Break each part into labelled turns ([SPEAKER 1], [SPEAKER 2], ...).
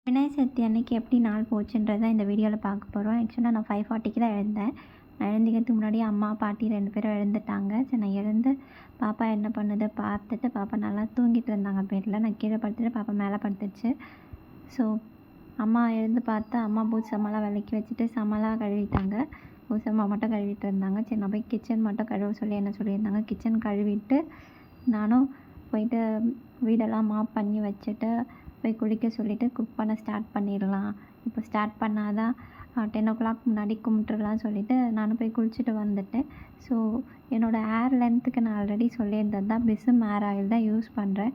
[SPEAKER 1] விநாயகர் சதுர்த்தி அன்னைக்கு எப்படி நாள் போச்சுன்றதை இந்த வீடியோவில் பார்க்க போகிறோம். ஆக்சுவலாக நான் 5:40க்கு தான் எழுந்தேன். நான் எழுந்திக்கிறதுக்கு முன்னாடி அம்மா பாட்டி 2 பேரும் எழுந்துட்டாங்க. சரி, நான் எழுந்து பாப்பா என்ன பண்ணுது பார்த்துட்டு, பாப்பா நல்லா தூங்கிட்டு இருந்தாங்க பெட்டில். நான் கீழே படுத்துட்டு பாப்பா மேலே படுத்துடுச்சு. ஸோ அம்மா எழுந்து பார்த்து அம்மா பூஜை சாமான்லாம் விளக்கி வச்சுட்டு சாமான்லாம் கழுவிட்டாங்க. பூஜை சாமான் மட்டும் கழுவிட்டு இருந்தாங்க. சரி, நான் போய் கிச்சன் மட்டும் கழுவ சொல்லி என்ன சொல்லியிருந்தாங்க. கிச்சன் கழுவிட்டு நானும் போயிட்டு வீடெல்லாம் மாப் பண்ணி வச்சுட்டு போய் குளிக்க சொல்லிவிட்டு குக் பண்ண ஸ்டார்ட் பண்ணிடலாம். இப்போ ஸ்டார்ட் பண்ணால் தான் 10 o'clock முன்னாடி கும்பிட்டுருலாம் சொல்லிவிட்டு நானும் போய் குளிச்சுட்டு வந்துட்டேன். ஸோ என்னோடய ஹேர் லென்த்துக்கு நான் ஆல்ரெடி சொல்லியிருந்தது தான் பிஸ்ம் ஹேர் ஆயில் தான் யூஸ் பண்ணுறேன்.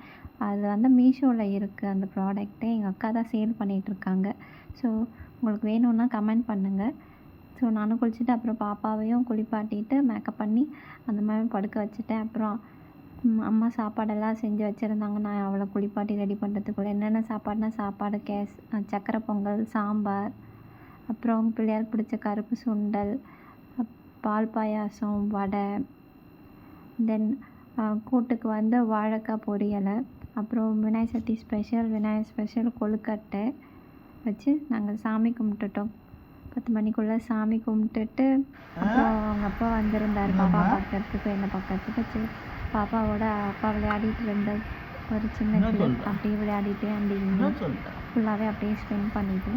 [SPEAKER 1] அது வந்து மீஷோவில் இருக்குது அந்த ப்ராடக்ட்டு. எங்கள் அக்கா தான் சேல் பண்ணிகிட்ருக்காங்க. ஸோ உங்களுக்கு வேணும்னா கமெண்ட் பண்ணுங்கள். ஸோ நானும் குளிச்சுட்டு அப்புறம் பாப்பாவையும் குளிப்பாட்டிட்டு மேக்கப் பண்ணி அந்த மாதிரி படுக்க வச்சுட்டேன். அப்புறம் அம்மா சாப்பாடெல்லாம் செஞ்சு வச்சுருந்தாங்க. நான் அவளை குளிப்பாட்டி ரெடி பண்ணுறதுக்குள்ளே என்னென்ன சாப்பாடுனா சாப்பாடு, சக்கரை பொங்கல், சாம்பார், அப்புறம் பிள்ளையாருக்கு பிடிச்ச கருப்பு சுண்டல், பால் பாயாசம், வடை, தென் கூட்டுக்கு வந்து வாழைக்காய் பொரியல், அப்புறம் விநாயகர் ஸ்பெஷல் கொழுக்கட்டை வச்சு நாங்கள் சாமி கும்பிட்டுட்டோம். 10 மணிக்குள்ளே சாமி கும்பிட்டுட்டு அப்புறம் அவங்க அப்பா வந்திருந்தார் பாப்பா பார்க்கறதுக்கு, என்னை பார்க்கறதுக்கு. சரி, பாப்பாவோட அப்பா விளையாடிட்டு இருந்த ஒரு சின்ன அப்படியே விளையாடிட்டே அந்த ஃபுல்லாகவே அப்படியே ஸ்பெண்ட் பண்ணிவிட்டு